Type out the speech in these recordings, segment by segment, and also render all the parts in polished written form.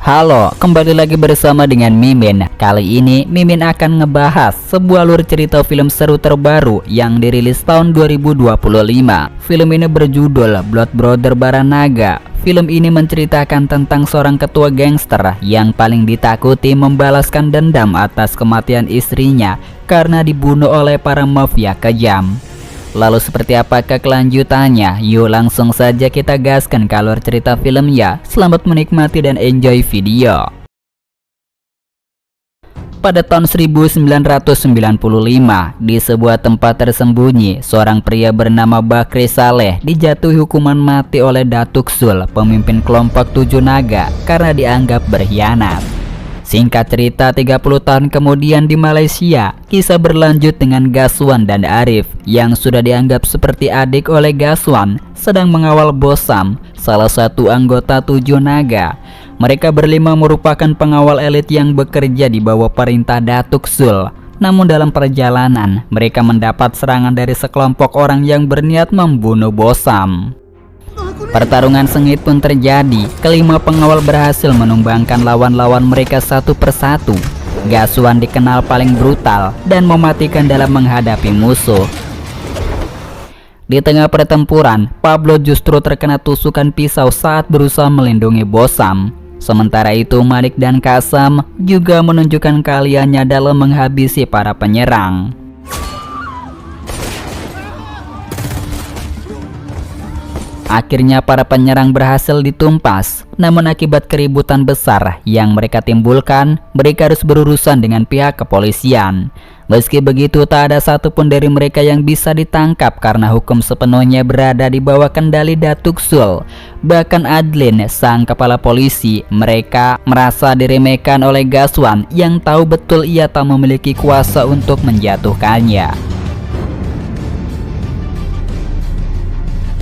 Halo, kembali lagi bersama dengan Mimin. Kali ini Mimin akan ngebahas sebuah alur cerita film seru terbaru yang dirilis tahun 2025. Film ini berjudul Blood Brother Baranaga. Film ini menceritakan tentang seorang ketua gangster yang paling ditakuti membalaskan dendam atas kematian istrinya karena dibunuh oleh para mafia kejam. Lalu seperti apakah kelanjutannya? Yuk langsung saja kita gaskan ke alur cerita filmnya. Selamat menikmati dan enjoy video. Pada tahun 1995, di sebuah tempat tersembunyi, seorang pria bernama Bakri Saleh dijatuhi hukuman mati oleh Datuk Sul, pemimpin kelompok Tujuh Naga, karena dianggap berkhianat. Singkat cerita, 30 tahun kemudian di Malaysia, kisah berlanjut dengan Gaswan dan Arif yang sudah dianggap seperti adik oleh Gaswan sedang mengawal Bosam, salah satu anggota Tujuh Naga. Mereka berlima merupakan pengawal elit yang bekerja di bawah perintah Datuk Sul. Namun dalam perjalanan, mereka mendapat serangan dari sekelompok orang yang berniat membunuh Bosam. Pertarungan sengit pun terjadi. Kelima pengawal berhasil menumbangkan lawan-lawan mereka satu persatu. Gaswan dikenal paling brutal dan mematikan dalam menghadapi musuh. Di tengah pertempuran, Pablo justru terkena tusukan pisau saat berusaha melindungi Bosam. Sementara itu, Malik dan Kasam juga menunjukkan keahliannya dalam menghabisi para penyerang. Akhirnya para penyerang berhasil ditumpas. Namun akibat keributan besar yang mereka timbulkan, mereka harus berurusan dengan pihak kepolisian. Meski begitu, tak ada satupun dari mereka yang bisa ditangkap karena hukum sepenuhnya berada di bawah kendali Datuk Sul. Bahkan Adlin, sang kepala polisi, mereka merasa diremehkan oleh Gaswan yang tahu betul ia tak memiliki kuasa untuk menjatuhkannya.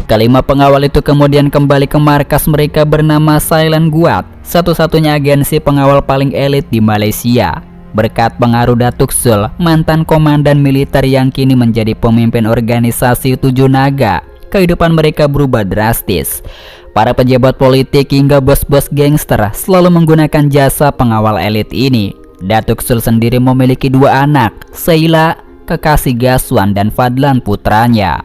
Kelima pengawal itu kemudian kembali ke markas mereka bernama Silent Guard, satu-satunya agensi pengawal paling elit di Malaysia. Berkat pengaruh Datuk Sul, mantan komandan militer yang kini menjadi pemimpin organisasi Tujuh Naga, kehidupan mereka berubah drastis. Para pejabat politik hingga bos-bos gangster selalu menggunakan jasa pengawal elit ini. Datuk Sul sendiri memiliki dua anak, Sheila, kekasih Gaswan, dan Fadlan, putranya.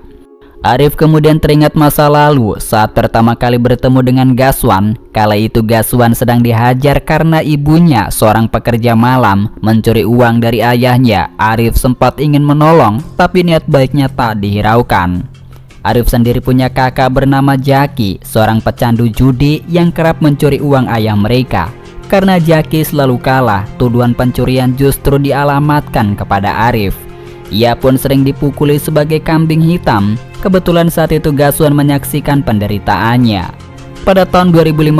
Arif kemudian teringat masa lalu saat pertama kali bertemu dengan Gaswan. Kala itu Gaswan sedang dihajar karena ibunya, seorang pekerja malam, mencuri uang dari ayahnya. Arif sempat ingin menolong, tapi niat baiknya tak dihiraukan. Arif sendiri punya kakak bernama Jaki, seorang pecandu judi yang kerap mencuri uang ayah mereka. Karena Jaki selalu kalah, tuduhan pencurian justru dialamatkan kepada Arif. Ia pun sering dipukuli sebagai kambing hitam. Kebetulan saat itu Gaswan menyaksikan penderitaannya. Pada tahun 2015,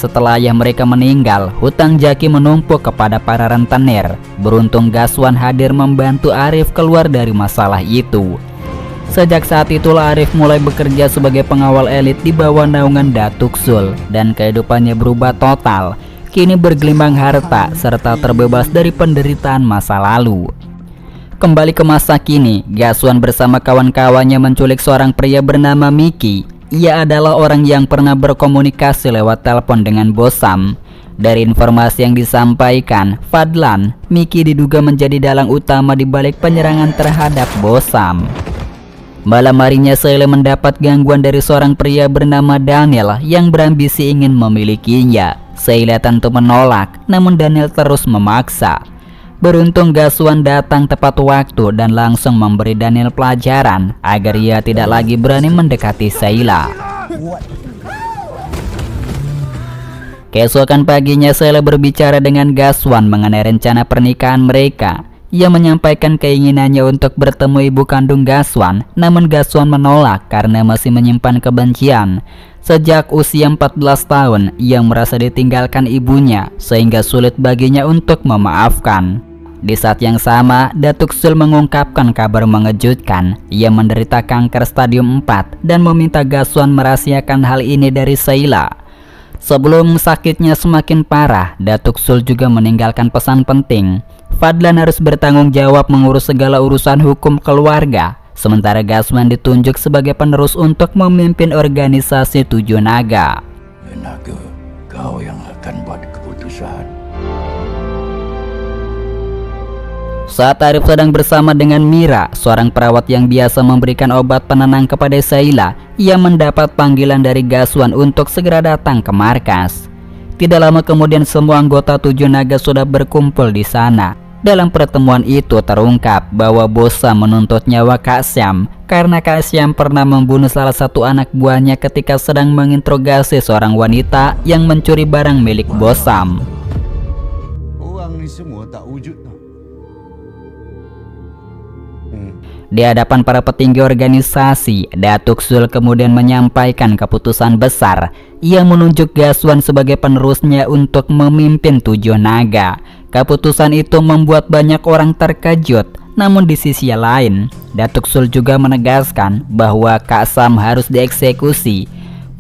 setelah ayah mereka meninggal, hutang Jaki menumpuk kepada para rentenir. Beruntung Gaswan hadir membantu Arif keluar dari masalah itu. Sejak saat itulah Arif mulai bekerja sebagai pengawal elit di bawah naungan Datuk Sul, dan kehidupannya berubah total. Kini bergelimang harta serta terbebas dari penderitaan masa lalu. Kembali ke masa kini, Gaswan bersama kawan-kawannya menculik seorang pria bernama Miki. Ia adalah orang yang pernah berkomunikasi lewat telepon dengan Bosam. Dari informasi yang disampaikan, Fadlan, Miki diduga menjadi dalang utama di balik penyerangan terhadap Bosam. Malam harinya Sheila mendapat gangguan dari seorang pria bernama Daniel yang berambisi ingin memilikinya. Sheila tentu menolak, namun Daniel terus memaksa. Beruntung Gaswan datang tepat waktu dan langsung memberi Daniel pelajaran agar ia tidak lagi berani mendekati Sheila. Keesokan paginya Sheila berbicara dengan Gaswan mengenai rencana pernikahan mereka. Ia menyampaikan keinginannya untuk bertemu ibu kandung Gaswan, namun Gaswan menolak karena masih menyimpan kebencian. Sejak usia 14 tahun, ia merasa ditinggalkan ibunya sehingga sulit baginya untuk memaafkan. Di saat yang sama, Datuk Sul mengungkapkan kabar mengejutkan. Ia menderita kanker stadium 4 dan meminta Gaswan merahasiakan hal ini dari Sheila. Sebelum sakitnya semakin parah, Datuk Sul juga meninggalkan pesan penting. Fadlan harus bertanggung jawab mengurus segala urusan hukum keluarga. Sementara Gaswan ditunjuk sebagai penerus untuk memimpin organisasi Tujuh Naga. Naga, kau yang akan buat keputusan. nasihat. Saat Arif sedang bersama dengan Mira, seorang perawat yang biasa memberikan obat penenang kepada Sheila, ia mendapat panggilan dari Gaswan untuk segera datang ke markas. Tidak lama kemudian semua anggota Tujuh Naga sudah berkumpul di sana. Dalam pertemuan itu terungkap bahwa Bosam menuntut nyawa Kak Syam karena Kak Syam pernah membunuh salah satu anak buahnya ketika sedang menginterogasi seorang wanita yang mencuri barang milik Bosam. Orang ni semua tak wujud tau. Di hadapan para petinggi organisasi, Datuk Sul kemudian menyampaikan keputusan besar. Ia menunjuk Gaswan sebagai penerusnya untuk memimpin Tujuh Naga. Keputusan itu membuat banyak orang terkejut. Namun di sisi lain, Datuk Sul juga menegaskan bahwa Kak Sam harus dieksekusi.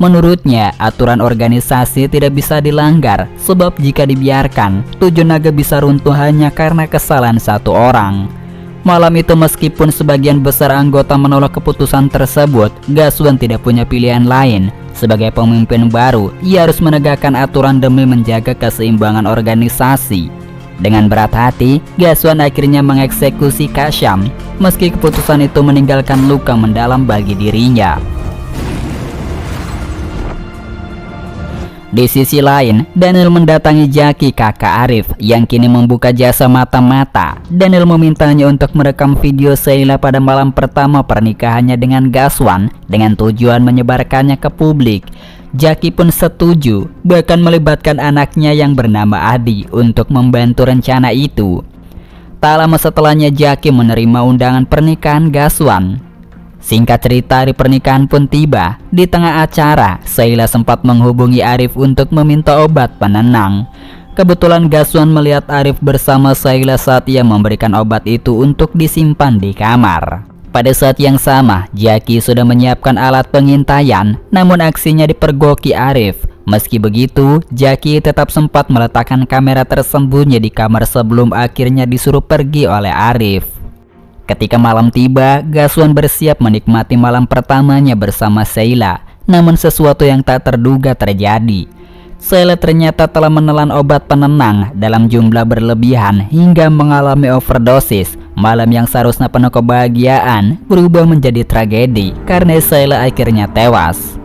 Menurutnya, aturan organisasi tidak bisa dilanggar, sebab jika dibiarkan, Tujuh Naga bisa runtuh hanya karena kesalahan satu orang. Malam itu meskipun sebagian besar anggota menolak keputusan tersebut, Gaswan tidak punya pilihan lain. Sebagai pemimpin baru, ia harus menegakkan aturan demi menjaga keseimbangan organisasi. Dengan berat hati, Gaswan akhirnya mengeksekusi Kak Syam, meski keputusan itu meninggalkan luka mendalam bagi dirinya. Di sisi lain, Daniel mendatangi Jaki kakak Arif yang kini membuka jasa mata-mata. Daniel memintanya untuk merekam video Sheila pada malam pertama pernikahannya dengan Gaswan dengan tujuan menyebarkannya ke publik. Jaki pun setuju, bahkan melibatkan anaknya yang bernama Adi untuk membantu rencana itu. Tak lama setelahnya Jaki menerima undangan pernikahan Gaswan. Singkat cerita, hari pernikahan pun tiba. Di tengah acara, Sheila sempat menghubungi Arif untuk meminta obat penenang. Kebetulan Gaswan melihat Arif bersama Sheila saat ia memberikan obat itu untuk disimpan di kamar. Pada saat yang sama, Jaki sudah menyiapkan alat pengintaian, namun aksinya dipergoki Arif. Meski begitu, Jaki tetap sempat meletakkan kamera tersembunyi di kamar sebelum akhirnya disuruh pergi oleh Arif. Ketika malam tiba, Gaswan bersiap menikmati malam pertamanya bersama Sheila. Namun sesuatu yang tak terduga terjadi. Sheila ternyata telah menelan obat penenang dalam jumlah berlebihan hingga mengalami overdosis. Malam yang seharusnya penuh kebahagiaan berubah menjadi tragedi karena Sheila akhirnya tewas.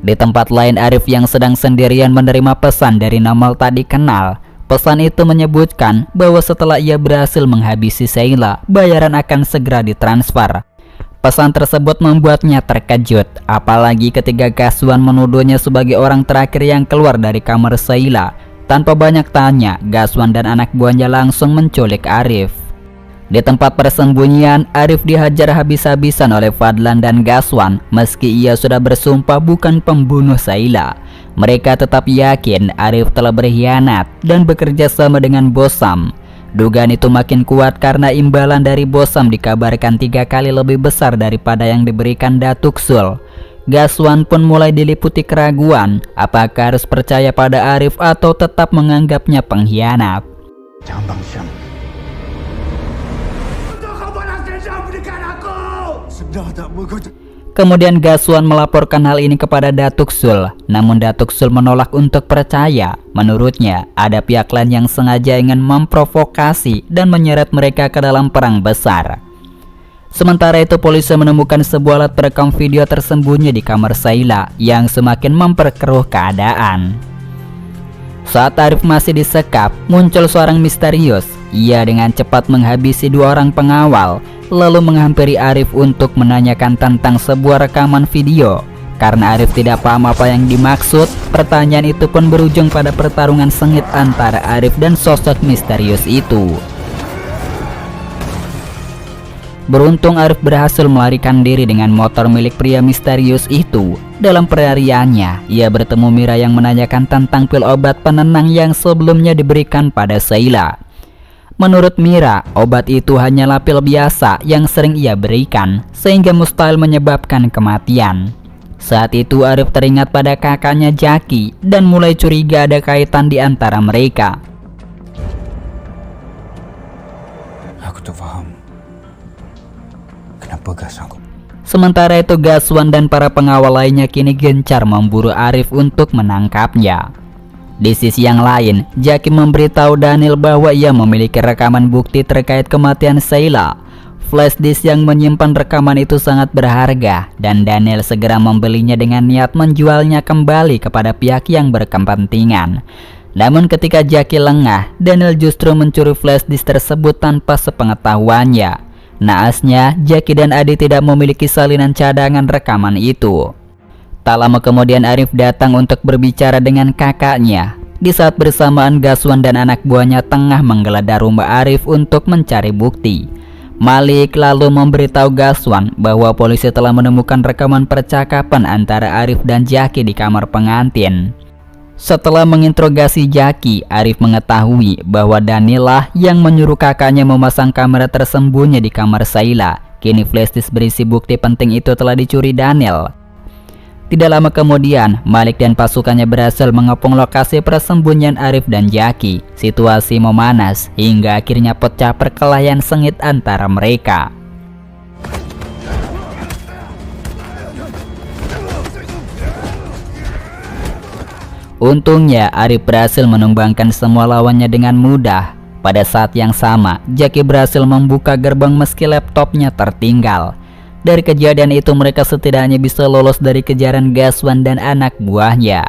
Di tempat lain, Arif yang sedang sendirian menerima pesan dari nomor tak dikenal. Pesan itu menyebutkan bahwa setelah ia berhasil menghabisi Sheila, bayaran akan segera ditransfer. Pesan tersebut membuatnya terkejut, apalagi ketika Gaswan menuduhnya sebagai orang terakhir yang keluar dari kamar Sheila. Tanpa banyak tanya, Gaswan dan anak buahnya langsung menculik Arif. Di tempat persembunyian, Arif dihajar habis-habisan oleh Fadlan dan Gaswan, meski ia sudah bersumpah bukan pembunuh Sheila. Mereka tetap yakin Arif telah berkhianat dan bekerja sama dengan Bosam. Dugaan itu makin kuat karena imbalan dari Bosam dikabarkan 3 kali lebih besar daripada yang diberikan Datuk Sul. Gaswan pun mulai diliputi keraguan, apakah harus percaya pada Arif atau tetap menganggapnya pengkhianat. Jangan Bang Syam. Untuk kau balas dendam dengan aku. Sudah tak begitu. Kemudian Gaswan melaporkan hal ini kepada Datuk Sul, namun Datuk Sul menolak untuk percaya. Menurutnya, ada pihak lain yang sengaja ingin memprovokasi dan menyeret mereka ke dalam perang besar. Sementara itu, polisi menemukan sebuah alat perekam video tersembunyi di kamar Sheila yang semakin memperkeruh keadaan. Saat Arif masih disekap, muncul seorang misterius. Ia dengan cepat menghabisi 2 orang pengawal, lalu menghampiri Arif untuk menanyakan tentang sebuah rekaman video. Karena Arif tidak paham apa yang dimaksud, pertanyaan itu pun berujung pada pertarungan sengit antara Arif dan sosok misterius itu. Beruntung Arif berhasil melarikan diri dengan motor milik pria misterius itu. Dalam pelariannya, ia bertemu Mira yang menanyakan tentang pil obat penenang yang sebelumnya diberikan pada Sheila. Menurut Mira, obat itu hanyalah pil biasa yang sering ia berikan, sehingga mustahil menyebabkan kematian. Saat itu Arif teringat pada kakaknya Jaki dan mulai curiga ada kaitan di antara mereka. Aku tak faham. Kenapa gas aku? Sementara itu Gaswan dan para pengawal lainnya kini gencar memburu Arif untuk menangkapnya. Di sisi yang lain, Jackie memberitahu Daniel bahwa ia memiliki rekaman bukti terkait kematian Sheila. Flash disk yang menyimpan rekaman itu sangat berharga dan Daniel segera membelinya dengan niat menjualnya kembali kepada pihak yang berkepentingan. Namun ketika Jackie lengah, Daniel justru mencuri flash disk tersebut tanpa sepengetahuannya. Naasnya, Jackie dan Adi tidak memiliki salinan cadangan rekaman itu. Tak lama kemudian Arif datang untuk berbicara dengan kakaknya. Di saat bersamaan Gaswan dan anak buahnya tengah menggeledah rumah Arif untuk mencari bukti. Malik lalu memberitahu Gaswan bahwa polisi telah menemukan rekaman percakapan antara Arif dan Jackie di kamar pengantin. Setelah menginterogasi Jackie, Arif mengetahui bahwa Danilah yang menyuruh kakaknya memasang kamera tersembunyi di kamar Sheila. Kini flash disk berisi bukti penting itu telah dicuri Daniel. Tidak lama kemudian, Malik dan pasukannya berhasil mengepung lokasi persembunyian Arif dan Jackie. Situasi memanas hingga akhirnya pecah perkelahian sengit antara mereka. Untungnya, Arif berhasil menumbangkan semua lawannya dengan mudah. Pada saat yang sama, Jackie berhasil membuka gerbang meski laptopnya tertinggal. Dari kejadian itu mereka setidaknya bisa lolos dari kejaran Gaswan dan anak buahnya.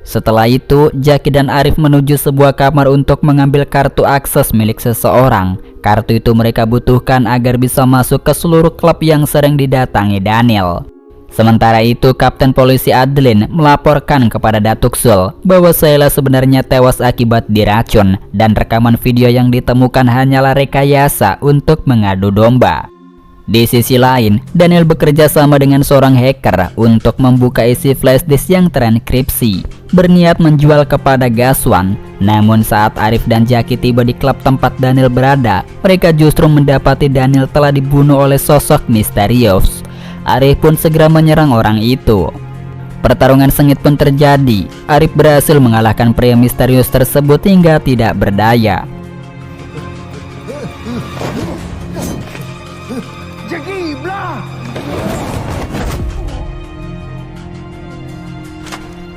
Setelah itu, Jackie dan Arif menuju sebuah kamar untuk mengambil kartu akses milik seseorang. Kartu itu mereka butuhkan agar bisa masuk ke seluruh klub yang sering didatangi Daniel. Sementara itu, Kapten Polisi Adlin melaporkan kepada Datuk Sul bahwa Sheila sebenarnya tewas akibat diracun dan rekaman video yang ditemukan hanyalah rekayasa untuk mengadu domba. Di sisi lain, Daniel bekerja sama dengan seorang hacker untuk membuka isi flash disk yang terenkripsi, berniat menjual kepada Gaswan. Namun saat Arif dan Jackie tiba di klub tempat Daniel berada, mereka justru mendapati Daniel telah dibunuh oleh sosok misterius. Arif pun segera menyerang orang itu. Pertarungan sengit pun terjadi. Arif berhasil mengalahkan pria misterius tersebut hingga tidak berdaya.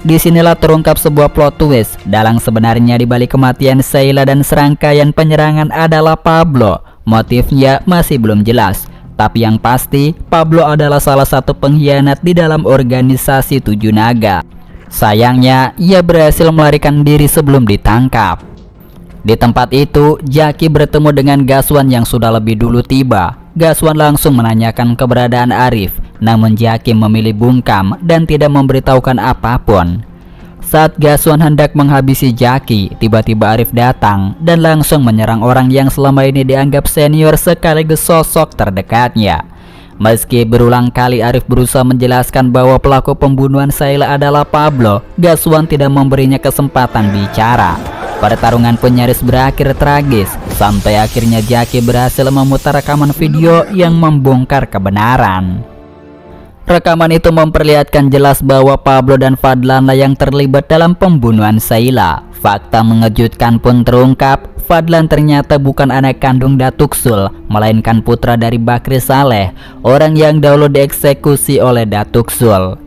Disinilah terungkap sebuah plot twist. Dalang sebenarnya di balik kematian Sheila dan serangkaian penyerangan adalah Pablo. Motifnya masih belum jelas. Tapi yang pasti, Pablo adalah salah satu pengkhianat di dalam organisasi Tujuh Naga. Sayangnya, ia berhasil melarikan diri sebelum ditangkap. Di tempat itu, Jackie bertemu dengan Gaswan yang sudah lebih dulu tiba. Gaswan langsung menanyakan keberadaan Arif, namun Jackie memilih bungkam dan tidak memberitahukan apapun. Saat Gaswan hendak menghabisi Jackie, tiba-tiba Arif datang dan langsung menyerang orang yang selama ini dianggap senior sekaligus sosok terdekatnya. Meski berulang kali Arif berusaha menjelaskan bahwa pelaku pembunuhan Sheila adalah Pablo, Gaswan tidak memberinya kesempatan bicara. Pertarungan pun nyaris berakhir tragis, sampai akhirnya Jackie berhasil memutar rekaman video yang membongkar kebenaran. Rekaman itu memperlihatkan jelas bahwa Pablo dan Fadlanlah yang terlibat dalam pembunuhan Sheila. Fakta mengejutkan pun terungkap, Fadlan ternyata bukan anak kandung Datuk Sul, melainkan putra dari Bakri Saleh, orang yang dahulu dieksekusi oleh Datuk Sul.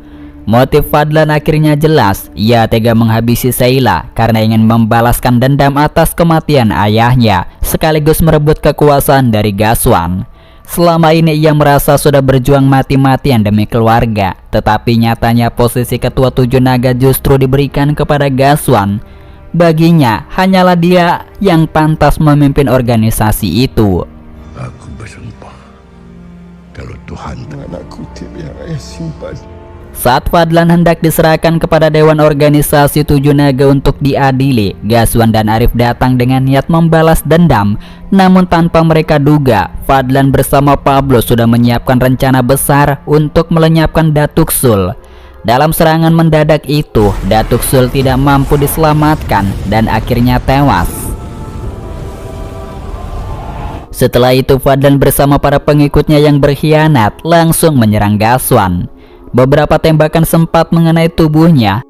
Motif Fadlan akhirnya jelas, ia tega menghabisi Sheila karena ingin membalaskan dendam atas kematian ayahnya, sekaligus merebut kekuasaan dari Gaswan. Selama ini ia merasa sudah berjuang mati-matian demi keluarga, tetapi nyatanya posisi ketua Tujuh Naga justru diberikan kepada Gaswan. Baginya, hanyalah dia yang pantas memimpin organisasi itu. Aku bersumpah, kalau Tuhan anak kutip yang ayah simpan. Saat Fadlan hendak diserahkan kepada Dewan Organisasi Tujuh Naga untuk diadili, Gaswan dan Arif datang dengan niat membalas dendam. Namun tanpa mereka duga, Fadlan bersama Pablo sudah menyiapkan rencana besar untuk melenyapkan Datuk Sul. Dalam serangan mendadak itu, Datuk Sul tidak mampu diselamatkan dan akhirnya tewas. Setelah itu Fadlan bersama para pengikutnya yang berkhianat langsung menyerang Gaswan. Beberapa tembakan sempat mengenai tubuhnya,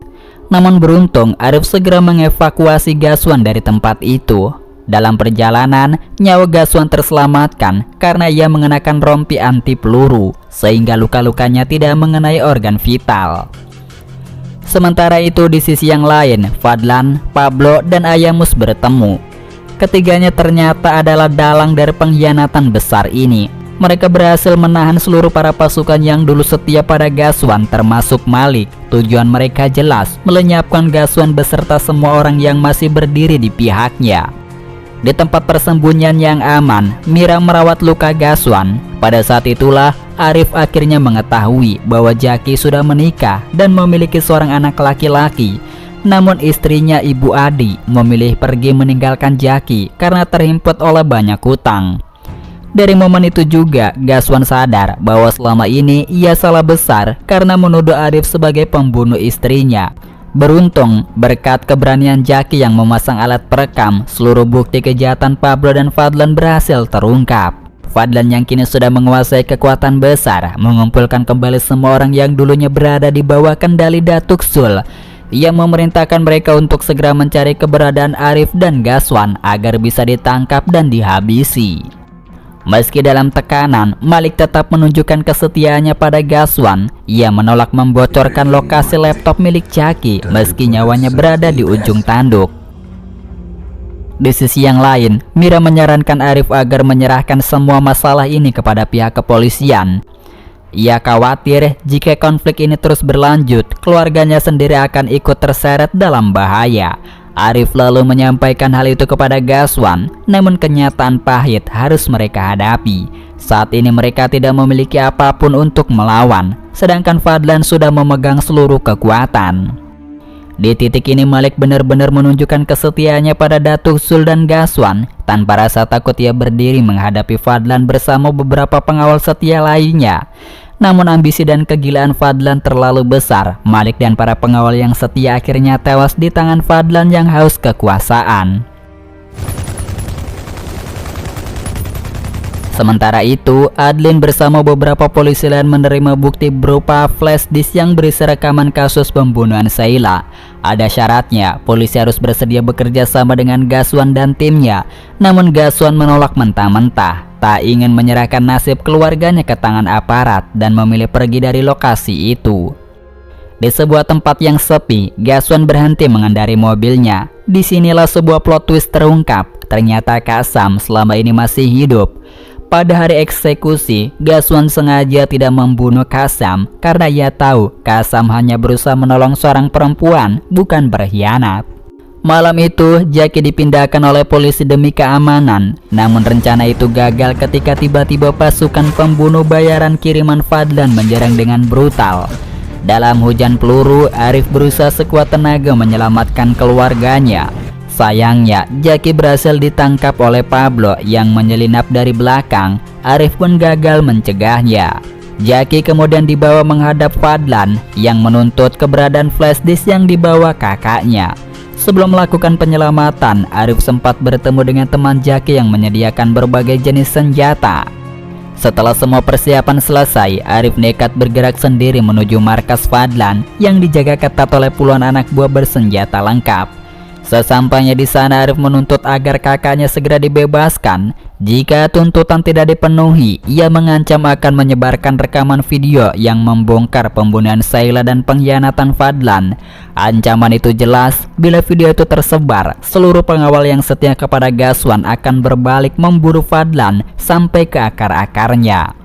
namun beruntung Arif segera mengevakuasi Gaswan dari tempat itu. Dalam perjalanan, nyawa Gaswan terselamatkan karena ia mengenakan rompi anti peluru, sehingga luka-lukanya tidak mengenai organ vital. Sementara itu di sisi yang lain, Fadlan, Pablo, dan Ayamus bertemu. Ketiganya ternyata adalah dalang dari pengkhianatan besar ini. Mereka berhasil menahan seluruh para pasukan yang dulu setia pada Ghazwan termasuk Malik. Tujuan mereka jelas, melenyapkan Ghazwan beserta semua orang yang masih berdiri di pihaknya. Di tempat persembunyian yang aman, Mira merawat luka Ghazwan. Pada saat itulah, Arif akhirnya mengetahui bahwa Jaki sudah menikah dan memiliki seorang anak laki-laki. Namun istrinya Ibu Adi memilih pergi meninggalkan Jaki karena terhimpit oleh banyak hutang. Dari momen itu juga, Ghazwan sadar bahwa selama ini ia salah besar karena menuduh Arif sebagai pembunuh istrinya. Beruntung, berkat keberanian Jaki yang memasang alat perekam, seluruh bukti kejahatan Pablo dan Fadlan berhasil terungkap. Fadlan yang kini sudah menguasai kekuatan besar, mengumpulkan kembali semua orang yang dulunya berada di bawah kendali Datuk Sul. Ia memerintahkan mereka untuk segera mencari keberadaan Arif dan Ghazwan agar bisa ditangkap dan dihabisi. Meski dalam tekanan, Malik tetap menunjukkan kesetiaannya pada Ghazwan. Ia menolak membocorkan lokasi laptop milik Jaki meski nyawanya berada di ujung tanduk. Di sisi yang lain, Mira menyarankan Arif agar menyerahkan semua masalah ini kepada pihak kepolisian. Ia khawatir jika konflik ini terus berlanjut, keluarganya sendiri akan ikut terseret dalam bahaya. Arif lalu menyampaikan hal itu kepada Ghazwan, namun kenyataan pahit harus mereka hadapi. Saat ini mereka tidak memiliki apapun untuk melawan, sedangkan Fadlan sudah memegang seluruh kekuatan. Di titik ini Malik benar-benar menunjukkan kesetiaannya pada Datuk Sul dan Ghazwan. Tanpa rasa takut ia berdiri menghadapi Fadlan bersama beberapa pengawal setia lainnya. Namun ambisi dan kegilaan Fadlan terlalu besar. Malik dan para pengawal yang setia akhirnya tewas di tangan Fadlan yang haus kekuasaan. Sementara itu, Adlin bersama beberapa polisi lain menerima bukti berupa flash disk yang berisi rekaman kasus pembunuhan Sheila. Ada syaratnya, polisi harus bersedia bekerja sama dengan Ghazwan dan timnya. Namun Ghazwan menolak mentah-mentah, tak ingin menyerahkan nasib keluarganya ke tangan aparat dan memilih pergi dari lokasi itu. Di sebuah tempat yang sepi, Ghazwan berhenti mengendari mobilnya. Disinilah sebuah plot twist terungkap. Ternyata Kasam selama ini masih hidup. Pada hari eksekusi, Ghazwan sengaja tidak membunuh Kasam karena ia tahu Kasam hanya berusaha menolong seorang perempuan, bukan berkhianat. Malam itu, Jaki dipindahkan oleh polisi demi keamanan. Namun rencana itu gagal ketika tiba-tiba pasukan pembunuh bayaran kiriman Fadlan menyerang dengan brutal. Dalam hujan peluru, Arif berusaha sekuat tenaga menyelamatkan keluarganya. Sayangnya, Jaki berhasil ditangkap oleh Pablo yang menyelinap dari belakang. Arif pun gagal mencegahnya. Jaki kemudian dibawa menghadap Fadlan yang menuntut keberadaan flash disk yang dibawa kakaknya. Sebelum melakukan penyelamatan, Arif sempat bertemu dengan teman Jaki yang menyediakan berbagai jenis senjata. Setelah semua persiapan selesai, Arif nekat bergerak sendiri menuju markas Fadlan yang dijaga ketat oleh puluhan anak buah bersenjata lengkap. Sesampainya di sana, Arif menuntut agar kakaknya segera dibebaskan. Jika tuntutan tidak dipenuhi, ia mengancam akan menyebarkan rekaman video yang membongkar pembunuhan Sheila dan pengkhianatan Fadlan. Ancaman itu jelas, bila video itu tersebar, seluruh pengawal yang setia kepada Ghazwan akan berbalik memburu Fadlan sampai ke akar-akarnya.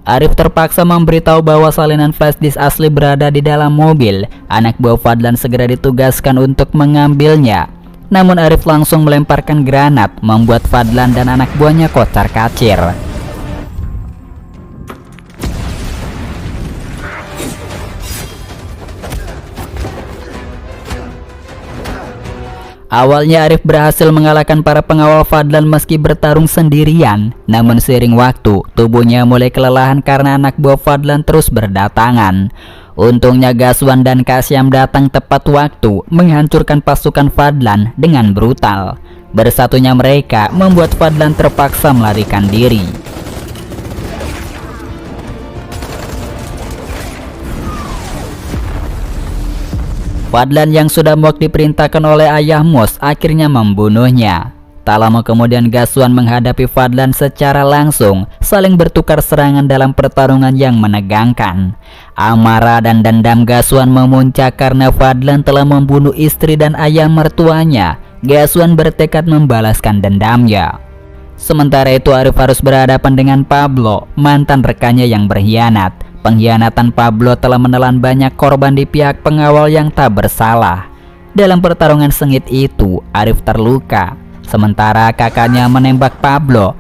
Arif terpaksa memberitahu bahwa salinan flash disk asli berada di dalam mobil. Anak buah Fadlan segera ditugaskan untuk mengambilnya. Namun Arif langsung melemparkan granat, membuat Fadlan dan anak buahnya kocar-kacir. Awalnya Arif berhasil mengalahkan para pengawal Fadlan meski bertarung sendirian. Namun seiring waktu, tubuhnya mulai kelelahan karena anak buah Fadlan terus berdatangan. Untungnya Ghazwan dan Kasyam datang tepat waktu, menghancurkan pasukan Fadlan dengan brutal. Bersatunya mereka membuat Fadlan terpaksa melarikan diri. Fadlan yang sudah muak diperintahkan oleh ayah Mus akhirnya membunuhnya. Tak lama kemudian Gaswan menghadapi Fadlan secara langsung, saling bertukar serangan dalam pertarungan yang menegangkan. Amarah dan dendam Gaswan memuncak karena Fadlan telah membunuh istri dan ayah mertuanya. Gaswan bertekad membalaskan dendamnya. Sementara itu Arif harus berhadapan dengan Pablo, mantan rekannya yang berkhianat. Pengkhianatan Pablo telah menelan banyak korban di pihak pengawal yang tak bersalah. Dalam pertarungan sengit itu, Arif terluka. Sementara kakaknya menembak Pablo.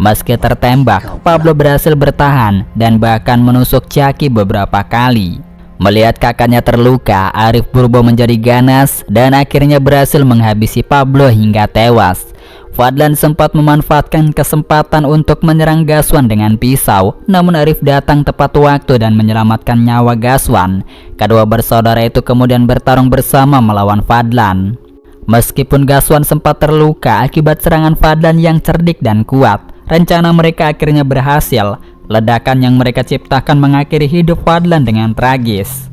Meski tertembak, Pablo berhasil bertahan dan bahkan menusuk Jaki beberapa kali. Melihat kakaknya terluka, Arif berubah menjadi ganas dan akhirnya berhasil menghabisi Pablo hingga tewas. Fadlan sempat memanfaatkan kesempatan untuk menyerang Gaswan dengan pisau, namun Arif datang tepat waktu dan menyelamatkan nyawa Gaswan. Kedua bersaudara itu kemudian bertarung bersama melawan Fadlan. Meskipun Gaswan sempat terluka akibat serangan Fadlan yang cerdik dan kuat, rencana mereka akhirnya berhasil. Ledakan yang mereka ciptakan mengakhiri hidup Fadlan dengan tragis.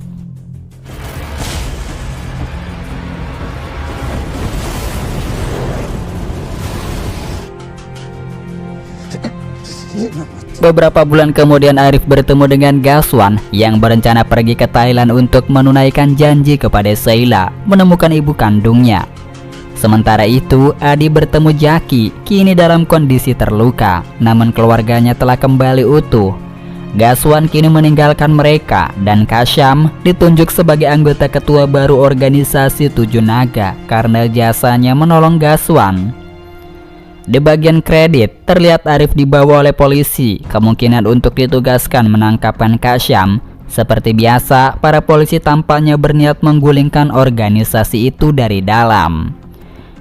Beberapa bulan kemudian Arif bertemu dengan Gaswan yang berencana pergi ke Thailand untuk menunaikan janji kepada Sheila, menemukan ibu kandungnya. Sementara itu, Adi bertemu Jaki, kini dalam kondisi terluka, namun keluarganya telah kembali utuh. Gaswan kini meninggalkan mereka dan Kasyam ditunjuk sebagai anggota ketua baru organisasi Tujuh Naga karena jasanya menolong Gaswan. Di bagian kredit, terlihat Arif dibawa oleh polisi, kemungkinan untuk ditugaskan menangkapkan Kasyam. Seperti biasa, para polisi tampaknya berniat menggulingkan organisasi itu dari dalam.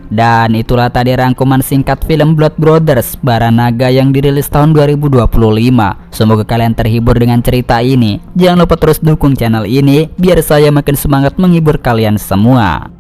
Dan itulah tadi rangkuman singkat film Blood Brothers Baranaga yang dirilis tahun 2025. Semoga kalian terhibur dengan cerita ini. Jangan lupa terus dukung channel ini biar saya makin semangat menghibur kalian semua.